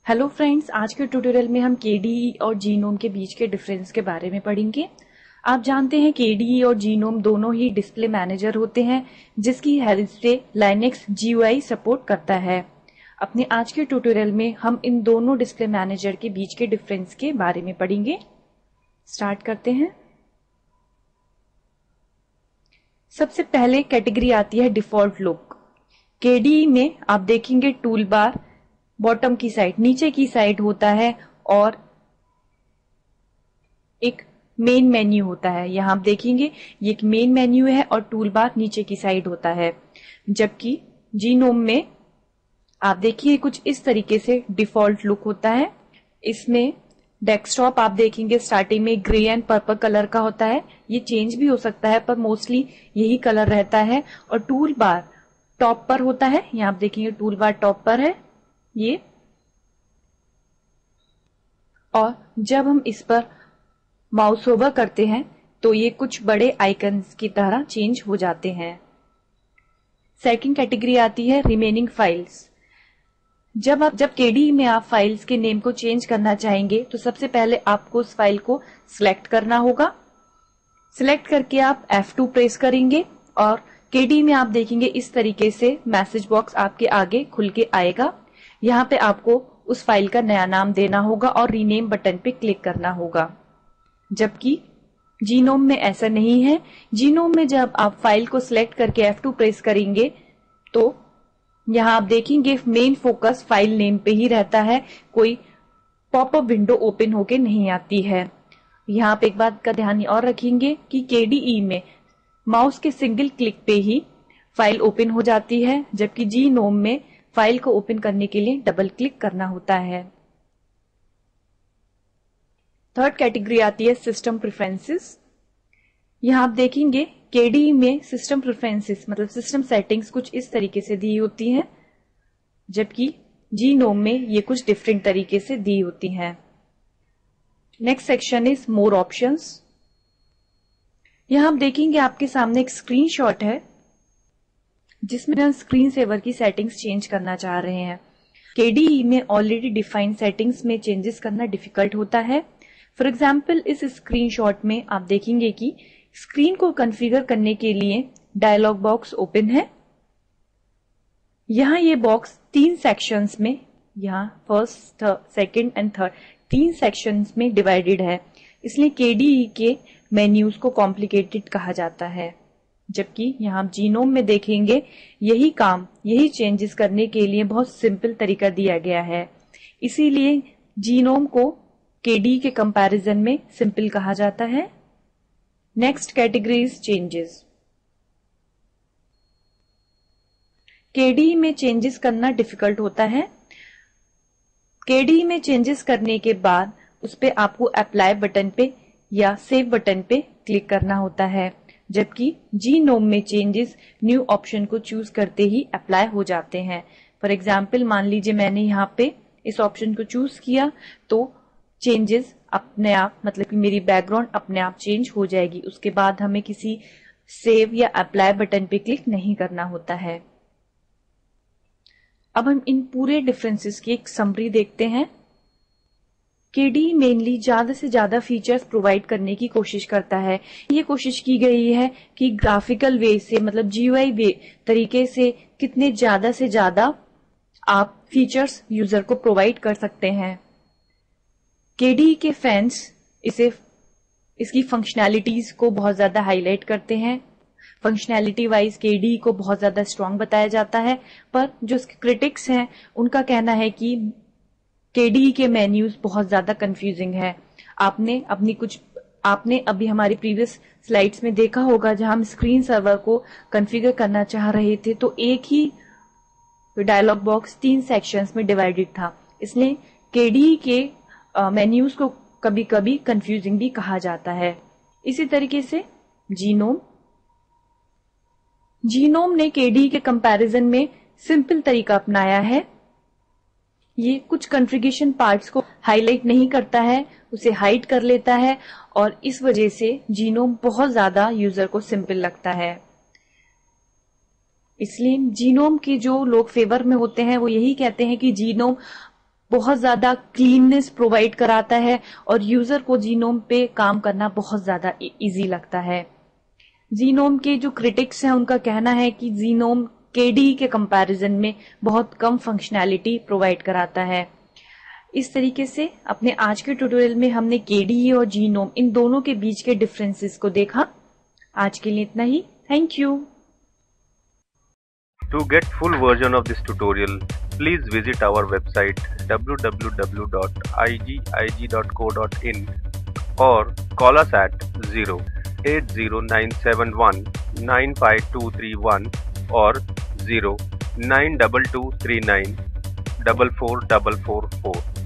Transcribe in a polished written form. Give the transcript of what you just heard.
Hello friends, आज के tutorial में हम केडीई और जीनोम के बीच के डिफरेंस के बारे में पढ़ेंगे। आप जानते हैं केडीई और जीनोम दोनों ही डिस्प्ले मैनेजर होते हैं जिसकी हेल्प से लाइनक्स जीयूआई सपोर्ट करता है। अपने आज के ट्यूटोरियल में हम इन दोनों डिस्प्ले मैनेजर के बीच के डिफरेंस के बारे में पढ़ेंगे। स्टार्ट करते हैं। सबसे पहले कैटेगरी आती है डिफॉल्ट लुक। केडीई में आप देखेंगे टूल बार बॉटम की साइड, नीचे की साइड होता है और एक मेन मेन्यू होता है। यहां आप देखेंगे ये एक मेन मेन्यू है और टूल बार नीचे की साइड होता है। जबकि जीनोम में आप देखिए कुछ इस तरीके से डिफॉल्ट लुक होता है। इसमें डेस्कटॉप आप देखेंगे स्टार्टिंग में ग्रे एंड पर्पल कलर का होता है। ये चेंज भी हो सकता है पर मोस्टली यही कलर रहता है। और टूल बार टॉप पर होता है। यहां आप देखेंगे टूल बार टॉप पर है ये। और जब हम इस पर माउस ओवर करते हैं तो ये कुछ बड़े आइकन्स की तरह चेंज हो जाते हैं। सेकंड कैटेगरी आती है रिमेनिंग फाइल्स। जब केडीई में आप फाइल्स के नेम को चेंज करना चाहेंगे तो सबसे पहले आपको उस फाइल को सिलेक्ट करना होगा। सिलेक्ट करके आप F2 प्रेस करेंगे और केडीई में आप देखेंगे इस तरीके से मैसेज बॉक्स आपके आगे खुल के आएगा। यहाँ पे आपको उस फाइल का नया नाम देना होगा और रीनेम बटन पे क्लिक करना होगा। जबकि जीनोम में ऐसा नहीं है। जीनोम में जब आप फाइल को सिलेक्ट करके F2 प्रेस करेंगे तो यहाँ आप देखेंगे मेन फोकस फाइल नेम पे ही रहता है, कोई पॉपअप विंडो ओपन होके नहीं आती है। यहाँ आप एक बात का ध्यान और रखेंगे कि केडीई में माउस के सिंगल क्लिक पे ही फाइल ओपन हो जाती है, जबकि जीनोम में फाइल को ओपन करने के लिए डबल क्लिक करना होता है। थर्ड कैटेगरी आती है सिस्टम प्रेफरेंसेस। यहां आप देखेंगे केडीई में सिस्टम प्रेफरेंसेस मतलब सिस्टम सेटिंग्स कुछ इस तरीके से दी होती हैं, जबकि जीनोम में ये कुछ डिफरेंट तरीके से दी होती हैं। Next section is more options. यहां आप देखेंगे आपके सामने एक स्क्रीनशॉट है जिसमें हम स्क्रीन सेवर की सेटिंग्स चेंज करना चाह रहे हैं। केडीई में ऑलरेडी डिफाइंड सेटिंग्स में चेंजेस करना डिफिकल्ट होता है। फॉर एग्जाम्पल इस स्क्रीनशॉट में आप देखेंगे कि स्क्रीन को कॉन्फ़िगर करने के लिए डायलॉग बॉक्स ओपन है। यहाँ ये बॉक्स 3 सेक्शंस में, यहाँ first, second and third 3 sections में डिवाइडेड है। इसलिए केडीई के मेन्यूज को कॉम्प्लिकेटेड कहा जाता है। जबकि यहाँ आप जीनोम में देखेंगे यही चेंजेस करने के लिए बहुत सिंपल तरीका दिया गया है। इसीलिए जीनोम को केडीई के कंपैरिजन में सिंपल कहा जाता है। Next category is changes. KDE में चेंजेस करना डिफिकल्ट होता है। केडीई में चेंजेस करने के बाद उस पे आपको अप्लाई बटन पे या सेव बटन पे क्लिक करना होता है, जबकि जीनोम में चेंजेस न्यू ऑप्शन को चूज करते ही अप्लाई हो जाते हैं। फॉर एग्जाम्पल मान लीजिए मैंने यहाँ पे इस ऑप्शन को चूज किया तो चेंजेस अपने आप, मतलब कि मेरी बैकग्राउंड अपने आप चेंज हो जाएगी। उसके बाद हमें किसी सेव या अप्लाई बटन पे क्लिक नहीं करना होता है। अब हम इन पूरे डिफरेंसेस की एक समरी देखते हैं। केडीई मेनली ज्यादा से ज्यादा फीचर्स प्रोवाइड करने की कोशिश करता है। ये कोशिश की गई है कि ग्राफिकल वे से, मतलब जीयूआई वे तरीके से कितने ज्यादा से ज्यादा आप फीचर्स यूजर को प्रोवाइड कर सकते हैं। केडीई के फैंस इसकी फंक्शनैलिटीज को बहुत ज्यादा हाईलाइट करते हैं। फंक्शनैलिटी वाइज केडीई को बहुत ज्यादा स्ट्रांग बताया जाता है, पर जो क्रिटिक्स हैं उनका कहना है कि केडीई के मेन्यूज बहुत ज्यादा कंफ्यूजिंग है। आपने अभी हमारी प्रीवियस स्लाइड्स में देखा होगा जहां हम स्क्रीन सर्वर को कॉन्फ़िगर करना चाह रहे थे तो एक ही डायलॉग बॉक्स 3 सेक्शंस में डिवाइडेड था। इसलिए केडीई के मेन्यूज को कभी कभी कंफ्यूजिंग भी कहा जाता है। इसी तरीके से जीनोम ने केडीई के कंपैरिजन में सिंपल तरीका अपनाया है। ये कुछ कॉन्फ़िगरेशन पार्ट्स को हाईलाइट नहीं करता है, उसे हाइड कर लेता है और इस वजह से जीनोम बहुत ज्यादा यूजर को सिंपल लगता है। इसलिए जीनोम के जो लोग फेवर में होते हैं वो यही कहते हैं कि जीनोम बहुत ज़्यादा क्लीननेस प्रोवाइड कराता है और यूज़र को जीनोम पे काम करना बहुत ज़्यादा इजी लगता है। जीनोम के जो क्रिटिक्स हैं उनका कहना है कि जीनोम केडी के कंपैरिजन में बहुत कम फंक्शनैलिटी प्रोवाइड कराता है। इस तरीके से अपने आज के ट्यूटोरियल में हमने केडी और जीनोम इन दोनों के बीच के डिफरेंसेस को देखा। आज के लिए इतना ही। Thank you. To get full version of this tutorial, please visit our website www.igig.co.in or call us at 080971952231 or 092239444444.